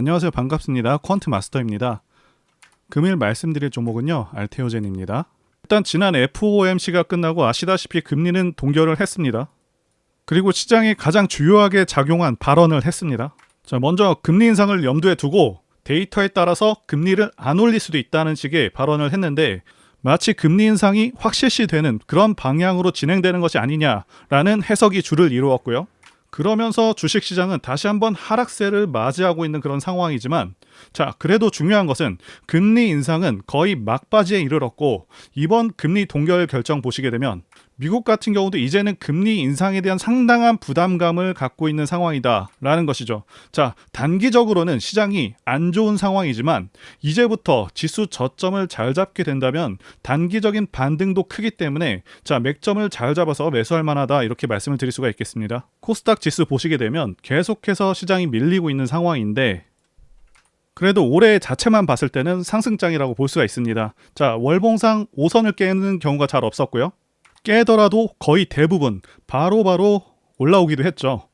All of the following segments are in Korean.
안녕하세요. 반갑습니다. 퀀트 마스터입니다. 금일 말씀드릴 종목은요, 알테오젠입니다. 일단 지난 FOMC가 끝나고 아시다시피 금리는 동결을 했습니다. 그리고 시장이 가장 주요하게 작용한 발언을 했습니다. 자, 먼저 금리 인상을 염두에 두고 데이터에 따라서 금리를 안 올릴 수도 있다는 식의 발언을 했는데, 마치 금리 인상이 확실시되는 그런 방향으로 진행되는 것이 아니냐라는 해석이 주를 이루었고요. 그러면서 주식시장은 다시 한번 하락세를 맞이하고 있는 그런 상황이지만, 자, 그래도 중요한 것은 금리 인상은 거의 막바지에 이르렀고, 이번 금리 동결 결정 보시게 되면 미국 같은 경우도 이제는 금리 인상에 대한 상당한 부담감을 갖고 있는 상황이다라는 것이죠. 자, 단기적으로는 시장이 안 좋은 상황이지만 이제부터 지수 저점을 잘 잡게 된다면 단기적인 반등도 크기 때문에, 자, 맥점을 잘 잡아서 매수할 만하다, 이렇게 말씀을 드릴 수가 있겠습니다. 코스닥 지수 보시게 되면 계속해서 시장이 밀리고 있는 상황인데, 그래도 올해 자체만 봤을 때는 상승장이라고 볼 수가 있습니다. 자, 월봉상 5선을 깨는 경우가 잘 없었고요. 깨더라도 거의 대부분 바로바로 올라오기도 했죠.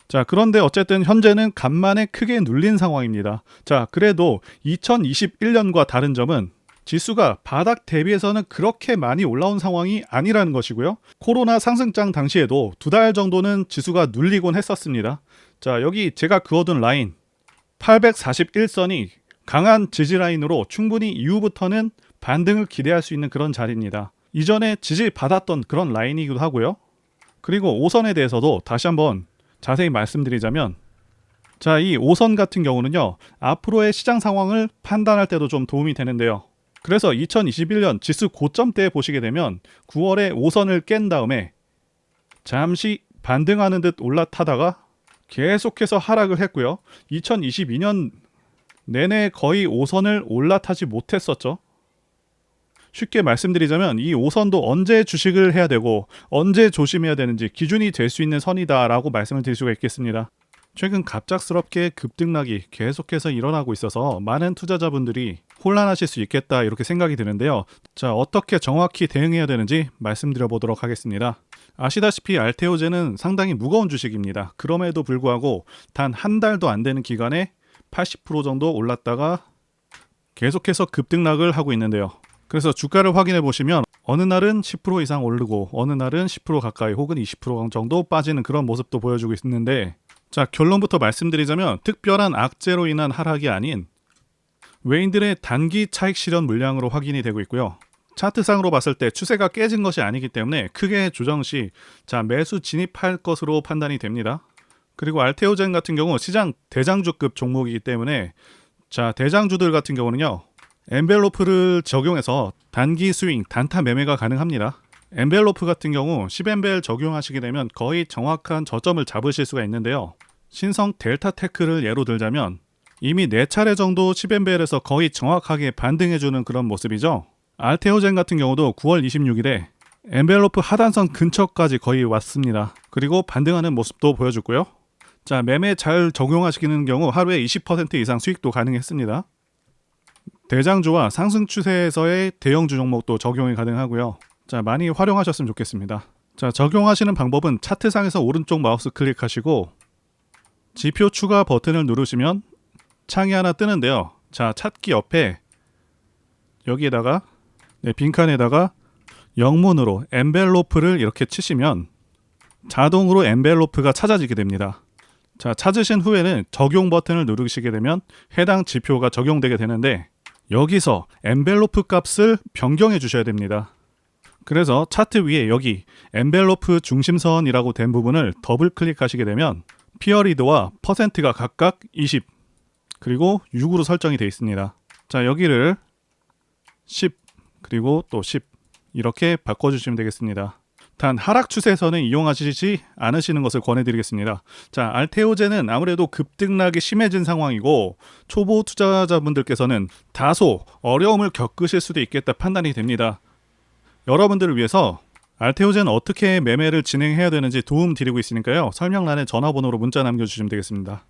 자, 그런데 어쨌든 현재는 간만에 크게 눌린 상황입니다. 자, 그래도 2021년과 다른 점은 지수가 바닥 대비해서는 그렇게 많이 올라온 상황이 아니라는 것이고요. 코로나 상승장 당시에도 2달 정도는 지수가 눌리곤 했었습니다. 자, 여기 제가 그어둔 라인 841선이 강한 지지 라인으로 충분히 이후부터는 반등을 기대할 수 있는 그런 자리입니다. 이전에 지지 받았던 그런 라인이기도 하고요. 그리고 5선에 대해서도 다시 한번 자세히 말씀드리자면, 자, 이 5선 같은 경우는요, 앞으로의 시장 상황을 판단할 때도 좀 도움이 되는데요. 그래서 2021년 지수 고점 때 보시게 되면 9월에 5선을 깬 다음에 잠시 반등하는 듯 올라타다가 계속해서 하락을 했고요. 2022년 내내 거의 5선을 올라타지 못했었죠. 쉽게 말씀드리자면 이 5선도 언제 주식을 해야 되고 언제 조심해야 되는지 기준이 될 수 있는 선이다라고 말씀을 드릴 수가 있겠습니다. 최근 갑작스럽게 급등락이 계속해서 일어나고 있어서 많은 투자자분들이 혼란하실 수 있겠다, 이렇게 생각이 드는데요. 자, 어떻게 정확히 대응해야 되는지 말씀드려 보도록 하겠습니다. 아시다시피 알테오젠은 상당히 무거운 주식입니다. 그럼에도 불구하고 단 한 달도 안 되는 기간에 80% 정도 올랐다가 계속해서 급등락을 하고 있는데요. 그래서 주가를 확인해 보시면 어느 날은 10% 이상 오르고 어느 날은 10% 가까이 혹은 20% 정도 빠지는 그런 모습도 보여주고 있는데, 자, 결론부터 말씀드리자면 특별한 악재로 인한 하락이 아닌 외인들의 단기 차익 실현 물량으로 확인이 되고 있고요. 차트상으로 봤을 때 추세가 깨진 것이 아니기 때문에 크게 조정 시, 자, 매수 진입할 것으로 판단이 됩니다. 그리고 알테오젠 같은 경우 시장 대장주급 종목이기 때문에, 자, 대장주들 같은 경우는요, 엔벨로프를 적용해서 단기 스윙, 단타 매매가 가능합니다. 엔벨로프 같은 경우 10엔벨 적용하시게 되면 거의 정확한 저점을 잡으실 수가 있는데요. 신성 델타테크를 예로 들자면 이미 4차례 정도 10엔벨에서 거의 정확하게 반등해주는 그런 모습이죠. 알테오젠 같은 경우도 9월 26일에 엔벨로프 하단선 근처까지 거의 왔습니다. 그리고 반등하는 모습도 보여줬고요. 자, 매매 잘 적용하시는 경우 하루에 20% 이상 수익도 가능했습니다. 대장주와 상승 추세에서의 대형주 종목도 적용이 가능하고요. 자, 많이 활용하셨으면 좋겠습니다. 자, 적용하시는 방법은 차트상에서 오른쪽 마우스 클릭하시고 지표 추가 버튼을 누르시면 창이 하나 뜨는데요. 자, 찾기 옆에 여기에다가 빈칸에다가 영문으로 엔벨로프를 이렇게 치시면 자동으로 엔벨로프가 찾아지게 됩니다. 자, 찾으신 후에는 적용 버튼을 누르시게 되면 해당 지표가 적용되게 되는데, 여기서 엔벨로프 값을 변경해 주셔야 됩니다. 그래서 차트 위에 여기 엔벨로프 중심선이라고 된 부분을 더블 클릭하시게 되면 피어리드와 퍼센트가 각각 20 그리고 6으로 설정이 되어 있습니다. 자, 여기를 10 그리고 또 10 이렇게 바꿔주시면 되겠습니다. 단 하락 추세에서는 이용하시지 않으시는 것을 권해드리겠습니다. 자, 알테오젠은 아무래도 급등락이 심해진 상황이고 초보 투자자분들께서는 다소 어려움을 겪으실 수도 있겠다 판단이 됩니다. 여러분들을 위해서 알테오젠 어떻게 매매를 진행해야 되는지 도움 드리고 있으니까요. 설명란에 전화번호로 문자 남겨주시면 되겠습니다.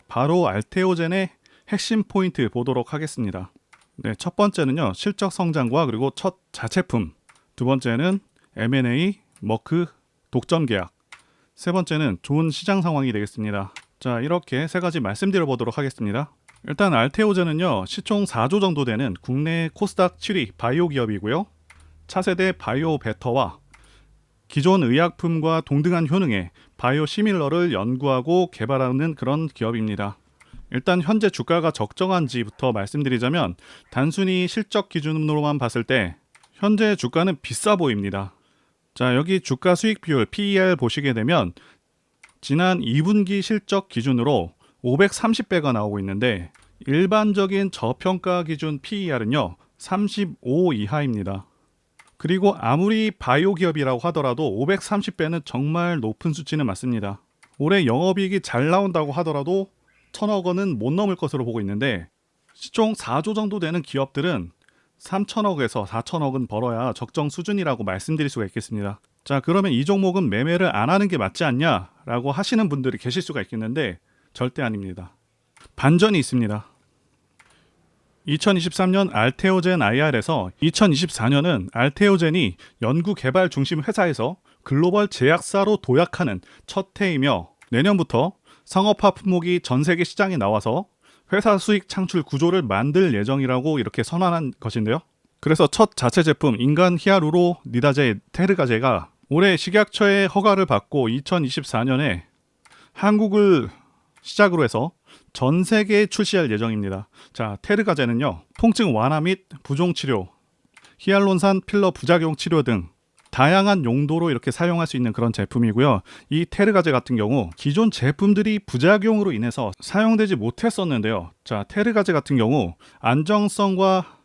바로 알테오젠의 핵심 포인트 보도록 하겠습니다. 네, 첫 번째는요, 실적 성장과 그리고 첫 자체품. 두 번째는 M&A, 머크, 독점 계약. 세 번째는 좋은 시장 상황이 되겠습니다. 자, 이렇게 세 가지 말씀드려 보도록 하겠습니다. 일단 알테오젠은요, 시총 4조 정도 되는 국내 코스닥 7위 바이오 기업이고요. 차세대 바이오 베터와 기존 의약품과 동등한 효능의 바이오 시밀러를 연구하고 개발하는 그런 기업입니다. 일단 현재 주가가 적정한지부터 말씀드리자면 단순히 실적 기준으로만 봤을 때 현재 주가는 비싸 보입니다. 자, 여기 주가 수익 비율 PER 보시게 되면 지난 2분기 실적 기준으로 530배가 나오고 있는데 일반적인 저평가 기준 PER은요 35 이하입니다. 그리고 아무리 바이오 기업이라고 하더라도 530배는 정말 높은 수치는 맞습니다. 올해 영업이익이 잘 나온다고 하더라도 1,000억 원은 못 넘을 것으로 보고 있는데 시총 4조 정도 되는 기업들은 3,000억에서 4,000억은 벌어야 적정 수준이라고 말씀드릴 수가 있겠습니다. 자, 그러면 이 종목은 매매를 안 하는 게 맞지 않냐라고 하시는 분들이 계실 수가 있겠는데 절대 아닙니다. 반전이 있습니다. 2023년 알테오젠 IR에서 2024년은 알테오젠이 연구개발 중심 회사에서 글로벌 제약사로 도약하는 첫 해이며 내년부터 상업화 품목이 전 세계 시장에 나와서 회사 수익 창출 구조를 만들 예정이라고 이렇게 선언한 것인데요. 그래서 첫 자체 제품 인간 히아루로 니다제 테르가제가 올해 식약처의 허가를 받고 2024년에 한국을 시작으로 해서 전 세계에 출시할 예정입니다. 자, 테르가제는요, 통증 완화 및 부종 치료, 히알론산 필러 부작용 치료 등 다양한 용도로 이렇게 사용할 수 있는 그런 제품이고요. 이 테르가제 같은 경우 기존 제품들이 부작용으로 인해서 사용되지 못했었는데요. 자, 테르가제 같은 경우 안정성과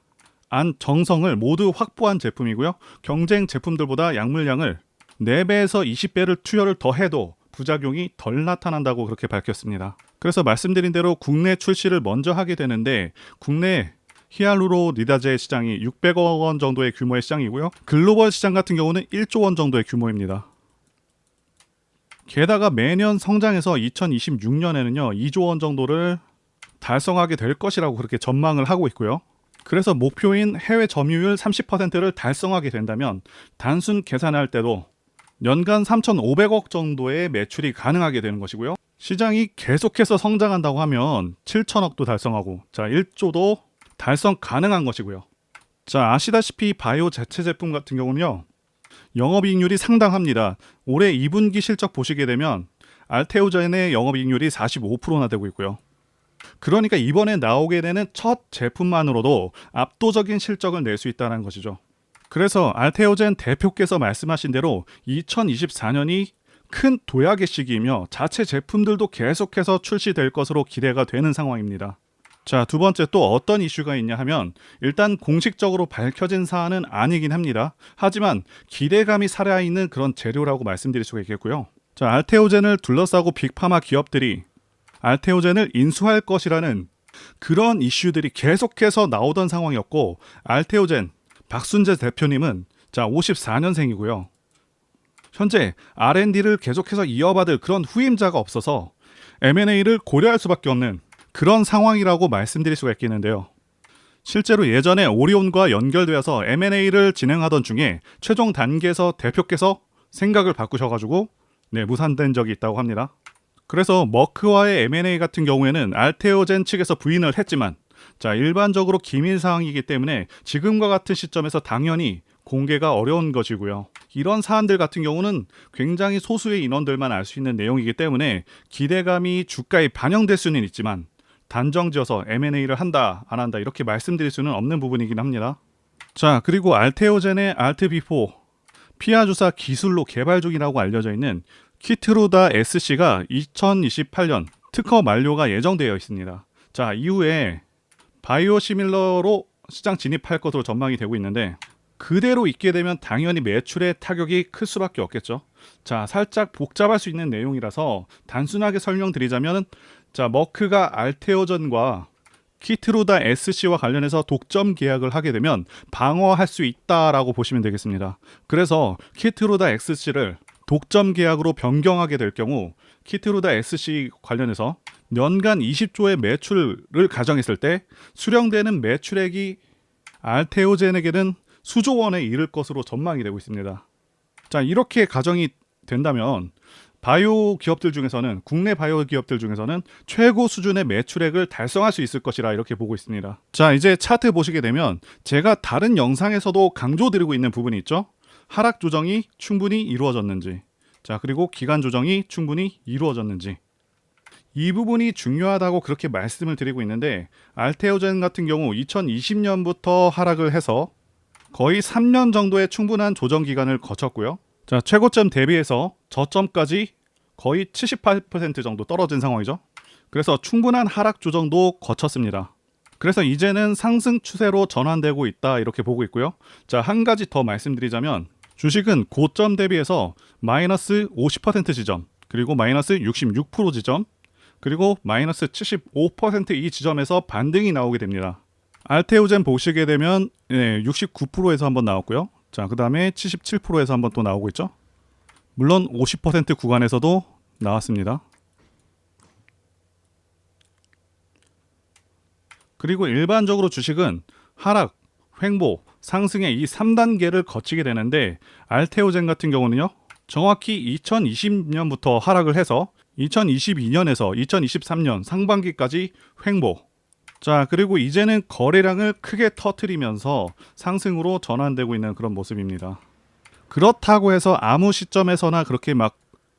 안정성을 모두 확보한 제품이고요. 경쟁 제품들보다 약물량을 4배에서 20배를 투여를 더해도 부작용이 덜 나타난다고 그렇게 밝혔습니다. 그래서 말씀드린 대로 국내 출시를 먼저 하게 되는데 국내 히알루로니다제 시장이 600억 원 정도의 규모의 시장이고요. 글로벌 시장 같은 경우는 1조 원 정도의 규모입니다. 게다가 매년 성장해서 2026년에는요 2조 원 정도를 달성하게 될 것이라고 그렇게 전망을 하고 있고요. 그래서 목표인 해외 점유율 30%를 달성하게 된다면 단순 계산할 때도 연간 3,500억 정도의 매출이 가능하게 되는 것이고요. 시장이 계속해서 성장한다고 하면 7천억도 달성하고 1조도 달성 가능한 것이고요. 자, 아시다시피 바이오 자체 제품 같은 경우는요. 영업이익률이 상당합니다. 올해 2분기 실적 보시게 되면 알테오젠의 영업이익률이 45%나 되고 있고요. 그러니까 이번에 나오게 되는 첫 제품만으로도 압도적인 실적을 낼 수 있다는 것이죠. 그래서 알테오젠 대표께서 말씀하신 대로 2024년이 큰 도약의 시기이며 자체 제품들도 계속해서 출시될 것으로 기대가 되는 상황입니다. 자, 두 번째 또 어떤 이슈가 있냐 하면 일단 공식적으로 밝혀진 사안은 아니긴 합니다. 하지만 기대감이 살아있는 그런 재료라고 말씀드릴 수가 있겠고요. 자, 알테오젠을 둘러싸고 빅파마 기업들이 알테오젠을 인수할 것이라는 그런 이슈들이 계속해서 나오던 상황이었고 알테오젠 박순재 대표님은 54년생이고요. 현재 R&D를 계속해서 이어받을 그런 후임자가 없어서 M&A를 고려할 수밖에 없는 그런 상황이라고 말씀드릴 수가 있겠는데요. 실제로 예전에 오리온과 연결되어서 M&A를 진행하던 중에 최종 단계에서 대표께서 생각을 바꾸셔가지고 무산된 적이 있다고 합니다. 그래서 머크와의 M&A 같은 경우에는 알테오젠 측에서 부인을 했지만 일반적으로 기밀 사항이기 때문에 지금과 같은 시점에서 당연히 공개가 어려운 것이고요. 이런 사안들 같은 경우는 굉장히 소수의 인원들만 알 수 있는 내용이기 때문에 기대감이 주가에 반영될 수는 있지만 단정지어서 M&A를 한다 안 한다 이렇게 말씀드릴 수는 없는 부분이긴 합니다. 자, 그리고 알테오젠의 알트비포 피하 주사 기술로 개발 중이라고 알려져 있는 키트루다 SC가 2028년 특허 만료가 예정되어 있습니다. 자, 이후에 바이오시밀러로 시장 진입할 것으로 전망이 되고 있는데 그대로 있게 되면 당연히 매출의 타격이 클 수밖에 없겠죠. 자, 살짝 복잡할 수 있는 내용이라서 단순하게 설명드리자면 머크가 알테오젠과 키트루다 SC와 관련해서 독점 계약을 하게 되면 방어할 수 있다라고 보시면 되겠습니다. 그래서 키트루다 SC를 독점 계약으로 변경하게 될 경우 키트루다 SC 관련해서 연간 20조의 매출을 가정했을 때 수령되는 매출액이 알테오젠에게는 수조 원에 이를 것으로 전망이 되고 있습니다. 자, 이렇게 가정이 된다면 바이오 기업들 중에서는 국내 바이오 기업들 중에서는 최고 수준의 매출액을 달성할 수 있을 것이라 이렇게 보고 있습니다. 자, 이제 차트 보시게 되면 제가 다른 영상에서도 강조드리고 있는 부분이 있죠. 하락 조정이 충분히 이루어졌는지, 자, 그리고 기간 조정이 충분히 이루어졌는지, 이 부분이 중요하다고 그렇게 말씀을 드리고 있는데, 알테오젠 같은 경우 2020년부터 하락을 해서 거의 3년 정도의 충분한 조정 기간을 거쳤고요. 자, 최고점 대비해서 저점까지 거의 78% 정도 떨어진 상황이죠. 그래서 충분한 하락 조정도 거쳤습니다. 그래서 이제는 상승 추세로 전환되고 있다 이렇게 보고 있고요. 자, 한 가지 더 말씀드리자면 주식은 고점 대비해서 마이너스 50% 지점, 그리고 마이너스 66% 지점, 그리고 마이너스 75%이 지점에서 반등이 나오게 됩니다. 알테오젠 보시게 되면 69%에서 한번 나왔고요. 자, 그 다음에 77%에서 한번 또 나오고 있죠. 물론 50% 구간에서도 나왔습니다. 그리고 일반적으로 주식은 하락, 횡보, 상승의 이 3단계를 거치게 되는데, 알테오젠 같은 경우는요, 정확히 2020년부터 하락을 해서 2022년에서 2023년 상반기까지 횡보. 자, 그리고 이제는 거래량을 크게 터뜨리면서 상승으로 전환되고 있는 그런 모습입니다. 그렇다고 해서 아무 시점에서나 그렇게 막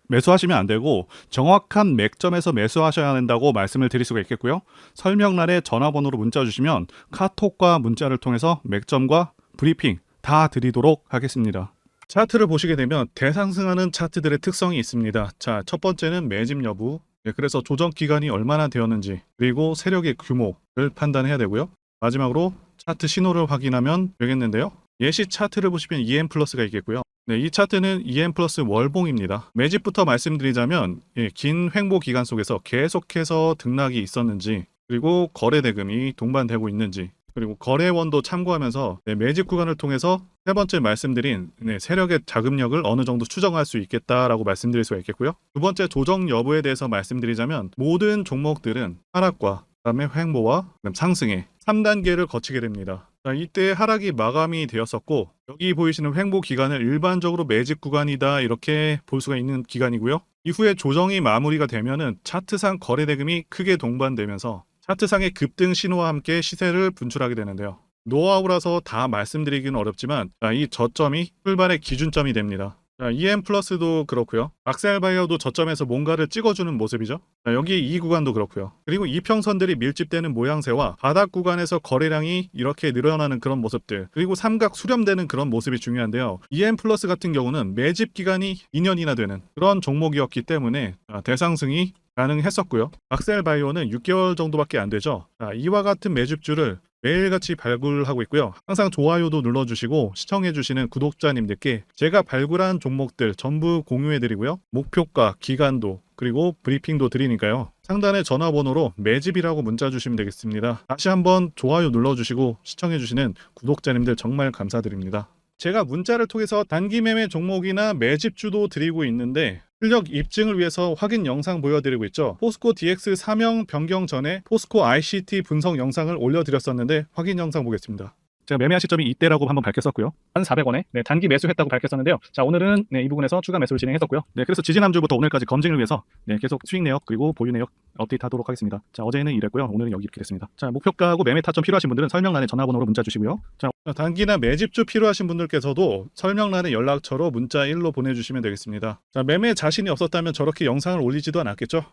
매수하시면 안 되고 정확한 맥점에서 매수하셔야 된다고 말씀을 드릴 수가 있겠고요. 설명란에 전화번호로 문자 주시면 카톡과 문자를 통해서 맥점과 브리핑 다 드리도록 하겠습니다. 차트를 보시게 되면 대상승하는 차트들의 특성이 있습니다. 자, 첫 번째는 매집 여부, 그래서 조정 기간이 얼마나 되었는지, 그리고 세력의 규모를 판단해야 되고요. 마지막으로 차트 신호를 확인하면 되겠는데요. 예시 차트를 보시면 EM 플러스가 있겠고요. 네, 이 차트는 EM 플러스 월봉입니다. 매집부터 말씀드리자면 긴 횡보 기간 속에서 계속해서 등락이 있었는지, 그리고 거래 대금이 동반되고 있는지, 그리고 거래원도 참고하면서 매집 구간을 통해서 세 번째 말씀드린 세력의 자금력을 어느 정도 추정할 수 있겠다라고 말씀드릴 수가 있겠고요. 두 번째 조정 여부에 대해서 말씀드리자면 모든 종목들은 하락과 그다음에 횡보와 그다음 상승의 3단계를 거치게 됩니다. 자, 이때 하락이 마감이 되었었고 여기 보이시는 횡보 기간을 일반적으로 매집 구간이다 이렇게 볼 수가 있는 기간이고요. 이후에 조정이 마무리가 되면은 차트상 거래 대금이 크게 동반되면서 차트상의 급등 신호와 함께 시세를 분출하게 되는데요. 노하우라서 다 말씀드리기는 어렵지만 이 저점이 출발의 기준점이 됩니다. EM 플러스도 그렇고요. 악셀바이어도 저점에서 뭔가를 찍어주는 모습이죠. 여기 이 구간도 그렇고요. 그리고 이평선들이 밀집되는 모양새와 바닥 구간에서 거래량이 이렇게 늘어나는 그런 모습들, 그리고 삼각 수렴되는 그런 모습이 중요한데요. EM 플러스 같은 경우는 매집 기간이 2년이나 되는 그런 종목이었기 때문에 대상승이 가능했었고요. 악셀바이오는 6개월 정도밖에 안 되죠. 이와 같은 매집주를 매일같이 발굴하고 있고요. 항상 좋아요도 눌러주시고 시청해주시는 구독자님들께 제가 발굴한 종목들 전부 공유해드리고요. 목표가, 기간도, 그리고 브리핑도 드리니까요. 상단의 전화번호로 매집이라고 문자 주시면 되겠습니다. 다시 한번 좋아요 눌러주시고 시청해주시는 구독자님들 정말 감사드립니다. 제가 문자를 통해서 단기 매매 종목이나 매집주도 드리고 있는데 실력 입증을 위해서 확인 영상 보여드리고 있죠. 포스코 DX 사명 변경 전에 포스코 ICT 분석 영상을 올려드렸었는데 확인 영상 보겠습니다. 제가 매매한 시점이 이때라고 한번 밝혔었고요. 1,400원에 단기 매수했다고 밝혔었는데요. 자, 오늘은 이 부분에서 추가 매수를 진행했었고요. 그래서 지지난주부터 오늘까지 검증을 위해서 계속 수익 내역 그리고 보유 내역 업데이트하도록 하겠습니다. 자, 어제는 이랬고요. 오늘은 여기 이렇게 됐습니다. 자, 목표가하고 매매 타점 필요하신 분들은 설명란에 전화번호로 문자 주시고요. 자, 단기나 매집주 필요하신 분들께서도 설명란에 연락처로 문자 1로 보내주시면 되겠습니다. 자, 매매 자신이 없었다면 저렇게 영상을 올리지도 않았겠죠.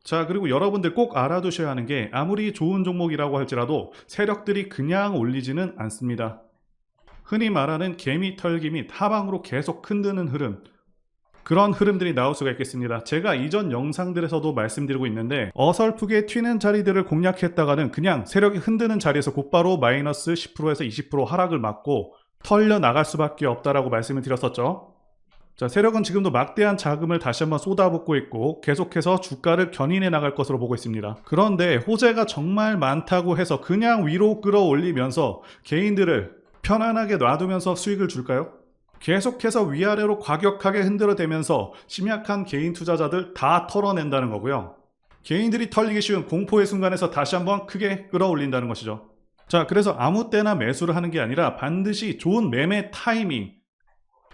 자, 그리고 여러분들 꼭 알아두셔야 하는 게 아무리 좋은 종목이라고 할지라도 세력들이 그냥 올리지는 않습니다. 흔히 말하는 개미 털기 및 하방으로 계속 흔드는 흐름, 그런 흐름들이 나올 수가 있겠습니다. 제가 이전 영상들에서도 말씀드리고 있는데 어설프게 튀는 자리들을 공략했다가는 그냥 세력이 흔드는 자리에서 곧바로 마이너스 10%에서 20% 하락을 맞고 털려 나갈 수밖에 없다라고 말씀을 드렸었죠. 자, 세력은 지금도 막대한 자금을 다시 한번 쏟아붓고 있고 계속해서 주가를 견인해 나갈 것으로 보고 있습니다. 그런데 호재가 정말 많다고 해서 그냥 위로 끌어올리면서 개인들을 편안하게 놔두면서 수익을 줄까요? 계속해서 위아래로 과격하게 흔들어대면서 심약한 개인 투자자들 다 털어낸다는 거고요. 개인들이 털리기 쉬운 공포의 순간에서 다시 한번 크게 끌어올린다는 것이죠. 자, 그래서 아무 때나 매수를 하는 게 아니라 반드시 좋은 매매 타이밍,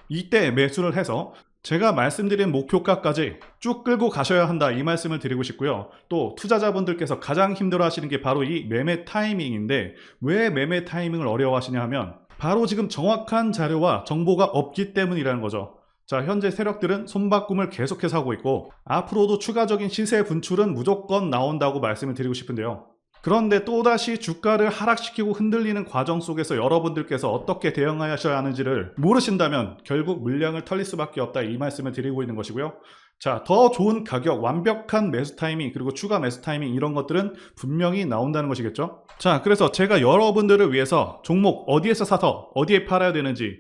이때 매수를 해서 제가 말씀드린 목표가까지 쭉 끌고 가셔야 한다, 이 말씀을 드리고 싶고요. 또 투자자분들께서 가장 힘들어 하시는 게 바로 이 매매 타이밍인데, 왜 매매 타이밍을 어려워하시냐 하면 바로 지금 정확한 자료와 정보가 없기 때문이라는 거죠. 자, 현재 세력들은 손바꿈을 계속해서 하고 있고 앞으로도 추가적인 시세 분출은 무조건 나온다고 말씀을 드리고 싶은데요. 그런데 또다시 주가를 하락시키고 흔들리는 과정 속에서 여러분들께서 어떻게 대응하셔야 하는지를 모르신다면 결국 물량을 털릴 수밖에 없다, 이 말씀을 드리고 있는 것이고요. 자, 더 좋은 가격, 완벽한 매수 타이밍, 그리고 추가 매수 타이밍, 이런 것들은 분명히 나온다는 것이겠죠. 자, 그래서 제가 여러분들을 위해서 종목 어디에서 사서 어디에 팔아야 되는지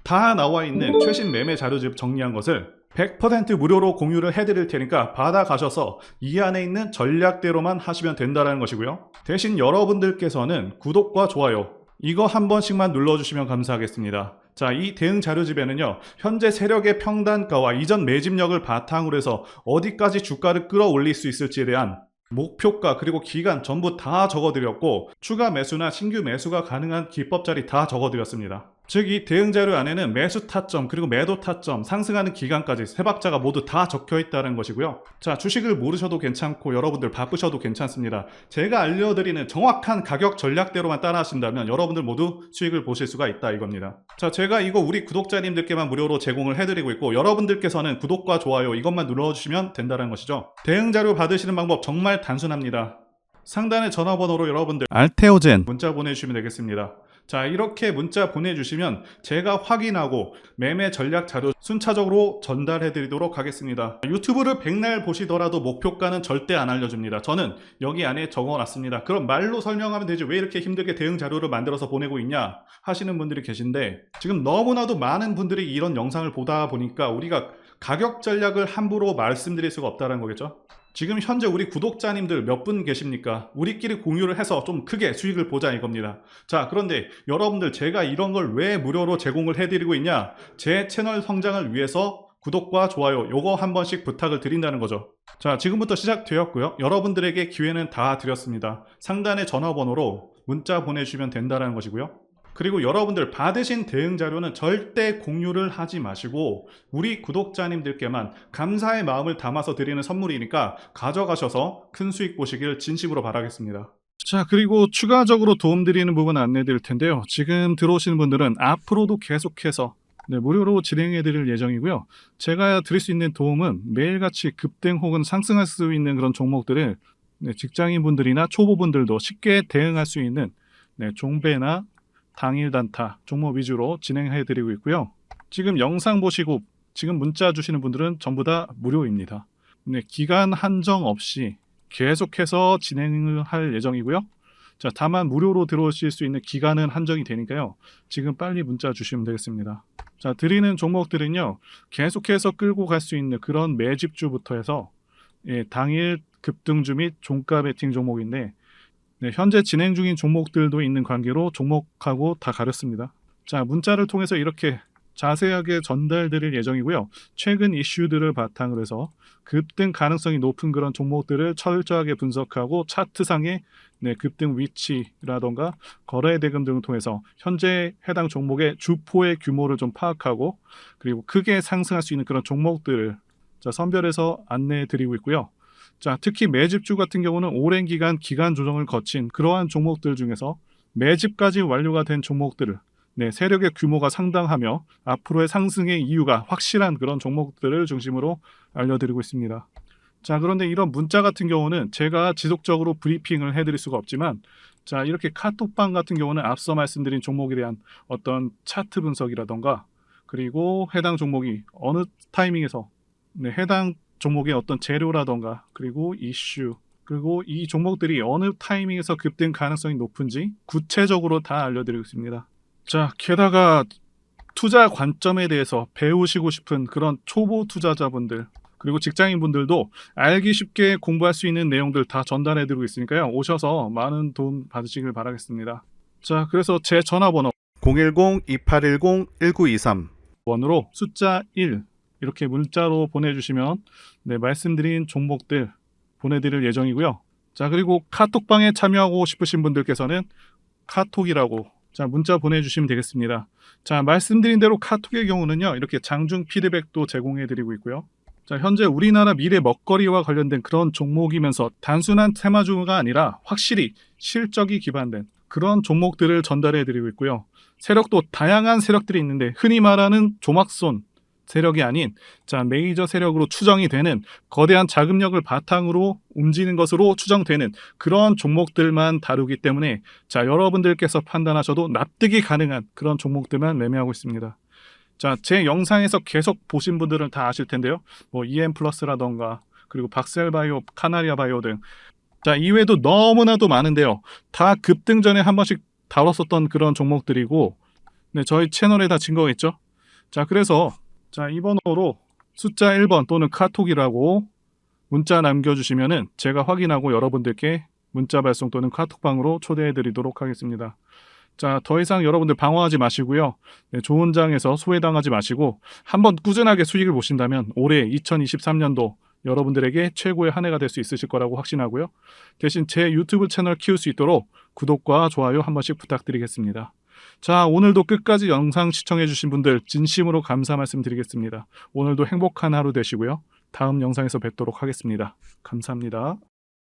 다 나와 있는 최신 매매 자료집 정리한 것을 100% 무료로 공유를 해드릴 테니까 받아가셔서 이 안에 있는 전략대로만 하시면 된다는 것이고요. 대신 여러분들께서는 구독과 좋아요 이거 한 번씩만 눌러주시면 감사하겠습니다. 자, 이 대응 자료집에는요, 현재 세력의 평단가와 이전 매집력을 바탕으로 해서 어디까지 주가를 끌어올릴 수 있을지에 대한 목표가 그리고 기간 전부 다 적어드렸고, 추가 매수나 신규 매수가 가능한 기법 자리 다 적어드렸습니다. 즉, 이 대응 자료 안에는 매수 타점 그리고 매도 타점, 상승하는 기간까지 세 박자가 모두 다 적혀 있다는 것이고요. 자, 주식을 모르셔도 괜찮고 여러분들 바쁘셔도 괜찮습니다. 제가 알려드리는 정확한 가격 전략대로만 따라하신다면 여러분들 모두 수익을 보실 수가 있다, 이겁니다. 자, 제가 이거 우리 구독자님들께만 무료로 제공을 해드리고 있고, 여러분들께서는 구독과 좋아요 이것만 눌러주시면 된다는 것이죠. 대응 자료 받으시는 방법 정말 단순합니다. 상단의 전화번호로 여러분들 알테오젠 문자 보내주시면 되겠습니다. 자, 이렇게 문자 보내주시면 제가 확인하고 매매 전략 자료 순차적으로 전달해 드리도록 하겠습니다. 유튜브를 백날 보시더라도 목표가는 절대 안 알려줍니다. 저는 여기 안에 적어놨습니다. 그럼 말로 설명하면 되지 왜 이렇게 힘들게 대응 자료를 만들어서 보내고 있냐 하시는 분들이 계신데, 지금 너무나도 많은 분들이 이런 영상을 보다 보니까 우리가 가격 전략을 함부로 말씀드릴 수가 없다는 거겠죠. 지금 현재 우리 구독자님들 몇 분 계십니까? 우리끼리 공유를 해서 좀 크게 수익을 보자, 이겁니다. 자, 그런데 여러분들, 제가 이런 걸 왜 무료로 제공을 해드리고 있냐? 제 채널 성장을 위해서 구독과 좋아요 요거 한 번씩 부탁을 드린다는 거죠. 자, 지금부터 시작되었고요. 여러분들에게 기회는 다 드렸습니다. 상단의 전화번호로 문자 보내주시면 된다는 것이고요. 그리고 여러분들 받으신 대응 자료는 절대 공유를 하지 마시고 우리 구독자님들께만 감사의 마음을 담아서 드리는 선물이니까 가져가셔서 큰 수익 보시길 진심으로 바라겠습니다. 자, 그리고 추가적으로 도움드리는 부분 안내 드릴 텐데요. 지금 들어오시는 분들은 앞으로도 계속해서 무료로 진행해 드릴 예정이고요. 제가 드릴 수 있는 도움은 매일같이 급등 혹은 상승할 수 있는 그런 종목들을 직장인분들이나 초보분들도 쉽게 대응할 수 있는 종배나 당일 단타 종목 위주로 진행해 드리고 있고요. 지금 영상 보시고 지금 문자 주시는 분들은 전부 다 무료입니다. 기간 한정 없이 계속해서 진행을 할 예정이고요. 자, 다만 무료로 들어오실 수 있는 기간은 한정이 되니까요. 지금 빨리 문자 주시면 되겠습니다. 자, 드리는 종목들은요, 계속해서 끌고 갈 수 있는 그런 매집주부터 해서 당일 급등주 및 종가 베팅 종목인데, 현재 진행 중인 종목들도 있는 관계로 종목하고 다 가렸습니다. 자, 문자를 통해서 이렇게 자세하게 전달드릴 예정이고요. 최근 이슈들을 바탕으로 해서 급등 가능성이 높은 그런 종목들을 철저하게 분석하고 차트상의 급등 위치라던가 거래 대금 등을 통해서 현재 해당 종목의 주포의 규모를 좀 파악하고, 그리고 크게 상승할 수 있는 그런 종목들을 선별해서 안내해 드리고 있고요. 자, 특히 매집주 같은 경우는 오랜 기간 조정을 거친 그러한 종목들 중에서 매집까지 완료가 된 종목들을 세력의 규모가 상당하며 앞으로의 상승의 이유가 확실한 그런 종목들을 중심으로 알려드리고 있습니다. 자, 그런데 이런 문자 같은 경우는 제가 지속적으로 브리핑을 해드릴 수가 없지만, 자, 이렇게 카톡방 같은 경우는 앞서 말씀드린 종목에 대한 어떤 차트 분석이라던가, 그리고 해당 종목이 어느 타이밍에서 해당 종목의 어떤 재료라던가, 그리고 이슈, 그리고 이 종목들이 어느 타이밍에서 급등 가능성이 높은지 구체적으로 다 알려드리고 있습니다. 자, 게다가 투자 관점에 대해서 배우시고 싶은 그런 초보 투자자분들, 그리고 직장인분들도 알기 쉽게 공부할 수 있는 내용들 다 전달해드리고 있으니까요. 오셔서 많은 도움 받으시길 바라겠습니다. 자, 그래서 제 전화번호 010-2810-1923 번호로 숫자 1 이렇게 문자로 보내주시면 말씀드린 종목들 보내드릴 예정이고요. 자, 그리고 카톡방에 참여하고 싶으신 분들께서는 카톡이라고 자, 문자 보내주시면 되겠습니다. 자, 말씀드린 대로 카톡의 경우는요, 이렇게 장중 피드백도 제공해드리고 있고요. 자, 현재 우리나라 미래 먹거리와 관련된 그런 종목이면서 단순한 테마주가 아니라 확실히 실적이 기반된 그런 종목들을 전달해드리고 있고요. 세력도 다양한 세력들이 있는데 흔히 말하는 조막손 세력이 아닌 자, 메이저 세력으로 추정이 되는 거대한 자금력을 바탕으로 움직이는 것으로 추정되는 그런 종목들만 다루기 때문에 자, 여러분들께서 판단하셔도 납득이 가능한 그런 종목들만 매매하고 있습니다. 자, 제 영상에서 계속 보신 분들은 다 아실 텐데요. 뭐 EM플러스라던가 그리고 박셀바이오, 카나리아바이오 등 자, 이외에도 너무나도 많은데요. 다 급등 전에 한 번씩 다뤘었던 그런 종목들이고 네, 저희 채널에 다 증거가 있죠. 자, 그래서 자, 이 번호로 숫자 1번 또는 카톡이라고 문자 남겨주시면은 제가 확인하고 여러분들께 문자 발송 또는 카톡방으로 초대해 드리도록 하겠습니다. 자, 더 이상 여러분들 방어하지 마시고요. 네, 좋은 장에서 소외당하지 마시고 한번 꾸준하게 수익을 보신다면 올해 2023년도 여러분들에게 최고의 한 해가 될 수 있으실 거라고 확신하고요. 대신 제 유튜브 채널 키울 수 있도록 구독과 좋아요 한 번씩 부탁드리겠습니다. 자, 오늘도 끝까지 영상 시청해주신 분들 진심으로 감사 말씀드리겠습니다. 오늘도 행복한 하루 되시고요. 다음 영상에서 뵙도록 하겠습니다. 감사합니다.